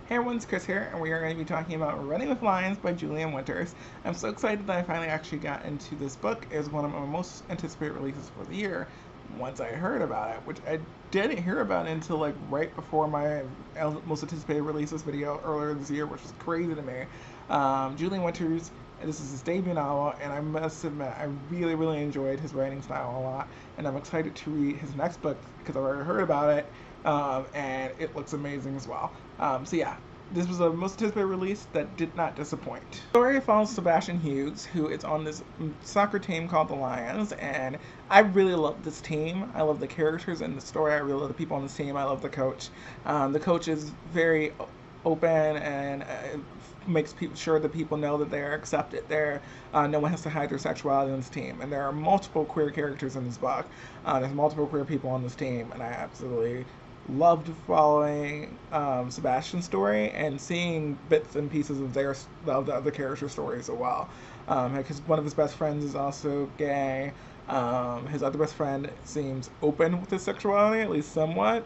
Hey everyone, it's Chris here, and we are going to be talking about Running with Lions by Julian Winters. I'm so excited that I finally actually got into this book. It was one of my most anticipated releases for the year once I heard about it, which I didn't hear about until like right before my most anticipated releases video earlier this year, which was crazy to me. Julian Winters, this is his debut novel, and I must admit, I really, really enjoyed his writing style a lot, and I'm excited to read his next book because I've already heard about it, and it looks amazing as well. So yeah, this was a most anticipated release that did not disappoint. The story follows Sebastian Hughes, who is on this soccer team called the Lions, and I really love this team. I love the characters in the story. I really love the people on this team. I love the coach. The coach is very open and makes sure that people know that they're accepted there. No one has to hide their sexuality on this team. And there are multiple queer characters in this book. There's multiple queer people on this team, and I absolutely loved following Sebastian's story and seeing bits and pieces of the other character stories as well. Because one of his best friends is also gay. His other best friend seems open with his sexuality, at least somewhat,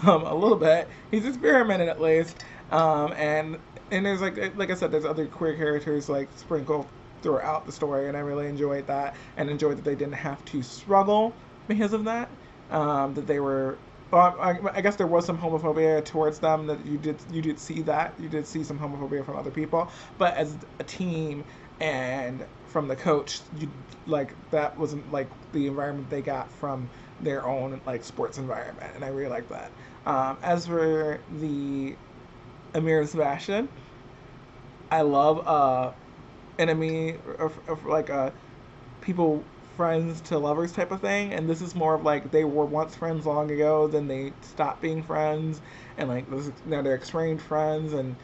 a little bit. He's experimented at least, and there's like I said, there's other queer characters like sprinkled throughout the story, and I really enjoyed that, and enjoyed that they didn't have to struggle because of that. That they were. Well, I guess there was some homophobia towards them. That you did see that you did see some homophobia from other people, but as a team and from the coach, you like that wasn't like the environment they got from their own like sports environment, and I really like that. As for the Amir and Sebastian, I love enemy of like people friends to lovers type of thing, and this is more of like they were once friends long ago, then they stopped being friends, and like this, now they're estranged friends, and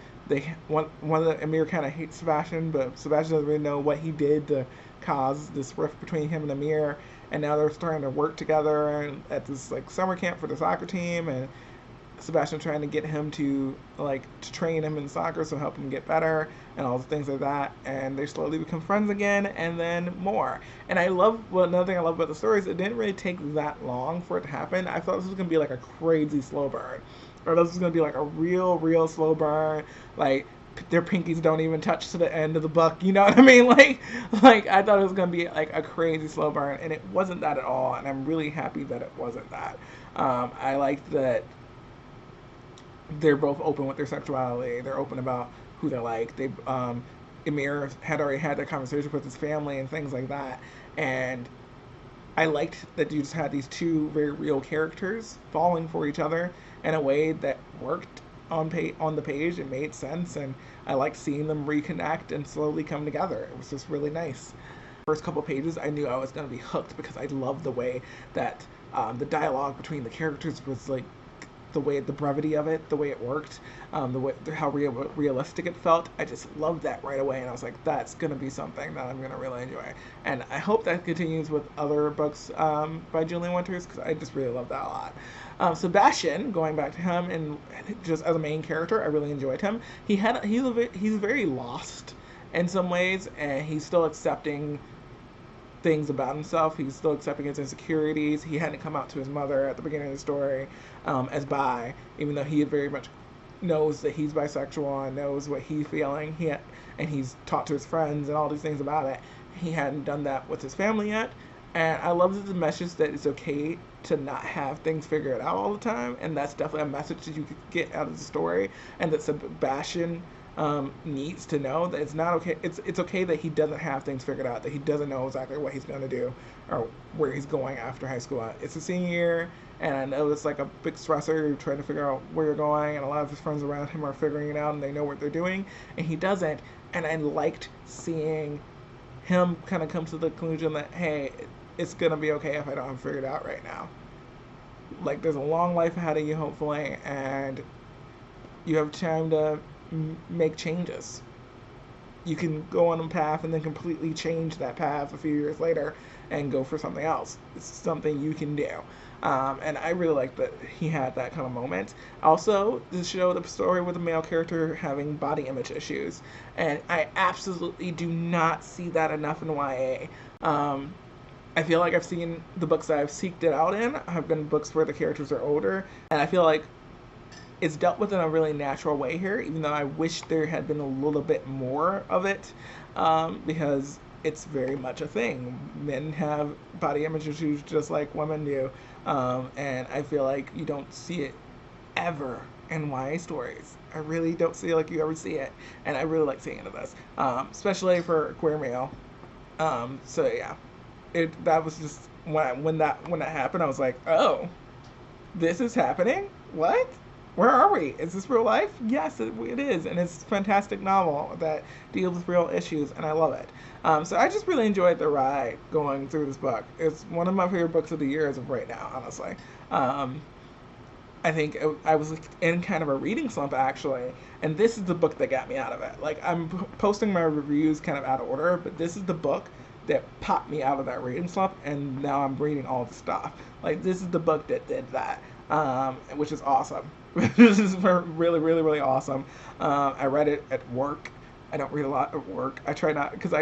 one of the Amir kind of hates Sebastian, but Sebastian doesn't really know what he did to cause this rift between him and Amir, and now they're starting to work together at this like summer camp for the soccer team, and Sebastian trying to get him to train him in soccer, so help him get better and all the things like that. And they slowly become friends again, and then more. And I love another thing I love about the story is it didn't really take that long for it to happen. I thought this was gonna be like a crazy slow burn, or this was gonna be like a real slow burn, like their pinkies don't even touch to the end of the book. You know what I mean? Like I thought it was gonna be like a crazy slow burn, and it wasn't that at all. And I'm really happy that it wasn't that. I liked that they're both open with their sexuality. They're open about who they like. Emir had already had that conversation with his family and things like that. And I liked that you just had these two very real characters falling for each other in a way that worked on the page. It made sense, and I liked seeing them reconnect and slowly come together. It was just really nice. First couple pages, I knew I was going to be hooked because I loved the way that the dialogue between the characters was like the brevity of it, the way it worked, the way how realistic it felt. I just loved that right away, and I was like, that's gonna be something that I'm gonna really enjoy. And I hope that continues with other books by Julian Winters, because I just really love that a lot. Sebastian, going back to him, and just as a main character, I really enjoyed him. He's very lost in some ways, and he's still accepting things about himself. He's still accepting his insecurities. He hadn't come out to his mother at the beginning of the story as bi, even though he very much knows that he's bisexual and knows what he's feeling. And he's talked to his friends and all these things about it. He hadn't done that with his family yet. And I love the message that it's okay to not have things figured out all the time. And that's definitely a message that you could get out of the story. And that Sebastian needs to know that it's not okay. It's okay that he doesn't have things figured out, that he doesn't know exactly what he's going to do or where he's going after high school. It's a senior year, and I know it's like a big stressor. You're trying to figure out where you're going, and a lot of his friends around him are figuring it out, and they know what they're doing, and he doesn't. And I liked seeing him kind of come to the conclusion that, hey, it's going to be okay if I don't have it figured out right now. Like, there's a long life ahead of you, hopefully, and you have time to make changes. You can go on a path and then completely change that path a few years later and go for something else. It's something you can do. And I really like that he had that kind of moment. Also, to show the story with a male character having body image issues. And I absolutely do not see that enough in YA. I feel like I've seen the books that I've seeked it out in have been books where the characters are older. And I feel like it's dealt with in a really natural way here, even though I wish there had been a little bit more of it, because it's very much a thing. Men have body image issues just like women do, and I feel like you don't see it ever in YA stories. I really don't feel like you ever see it, and I really like seeing it in this, especially for queer male. So yeah, that was just when that happened, I was like, oh, this is happening? What? Where are we? Is this real life? Yes, it is, and it's a fantastic novel that deals with real issues, and I love it. So I just really enjoyed the ride going through this book. It's one of my favorite books of the year as of right now, honestly. I think I was in kind of a reading slump actually, and this is the book that got me out of it. Like, I'm posting my reviews kind of out of order, but this is the book that popped me out of that reading slump, and now I'm reading all the stuff. Like, this is the book that did that, which is awesome. This is really, really, really awesome. I read it at work. I don't read a lot at work. I try not, because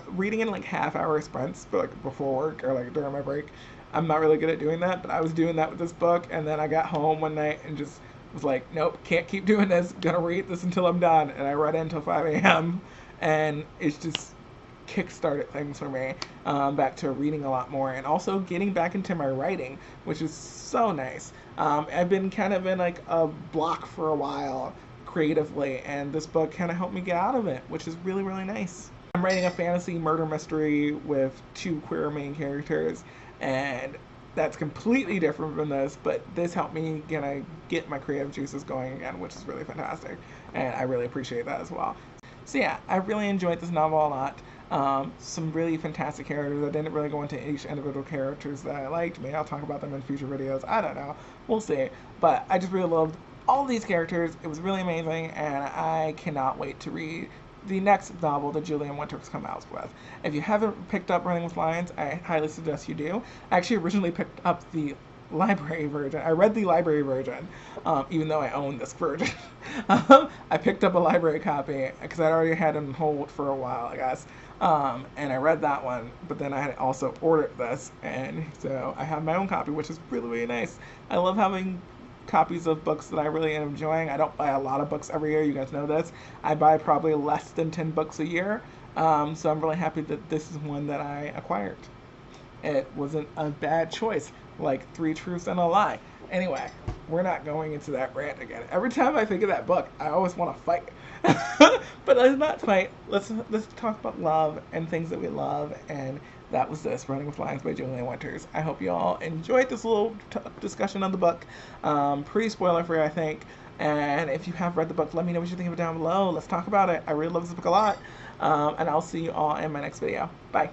reading in like half-hour sprints, but like before work or like during my break. I'm not really good at doing that, but I was doing that with this book, and then I got home one night and just was like, nope, can't keep doing this. Gonna read this until I'm done. And I read it until 5 a.m. and it's just kick-started things for me, back to reading a lot more, and also getting back into my writing, which is so nice. I've been kind of in like a block for a while creatively, and this book kind of helped me get out of it, which is really, really nice. I'm writing a fantasy murder mystery with 2 queer main characters, and that's completely different from this, but this helped me get my creative juices going again, which is really fantastic, and I really appreciate that as well. So yeah, I really enjoyed this novel a lot. Some really fantastic characters. I didn't really go into each individual characters that I liked. Maybe I'll talk about them in future videos. I don't know. We'll see. But I just really loved all these characters. It was really amazing, and I cannot wait to read the next novel that Julian Winters comes out with. If you haven't picked up Running with Lions, I highly suggest you do. I actually originally picked up the library version. I read the library version, even though I own this version. I picked up a library copy because I already had it on hold for a while, I guess. And I read that one, but then I had also ordered this, and so I have my own copy, which is really, really nice. I love having copies of books that I really am enjoying. I don't buy a lot of books every year, you guys know this. I buy probably less than 10 books a year, so I'm really happy that this is one that I acquired. It wasn't a bad choice, like 3 Truths and a Lie. Anyway, we're not going into that rant again. Every time I think of that book, I always want to fight. But let's not fight. Let's talk about love and things that we love, and that was this, Running with Lions by Julian Winters. I hope you all enjoyed this little discussion on the book. Pretty spoiler-free, I think. And if you have read the book, let me know what you think of it down below. Let's talk about it. I really love this book a lot. And I'll see you all in my next video. Bye.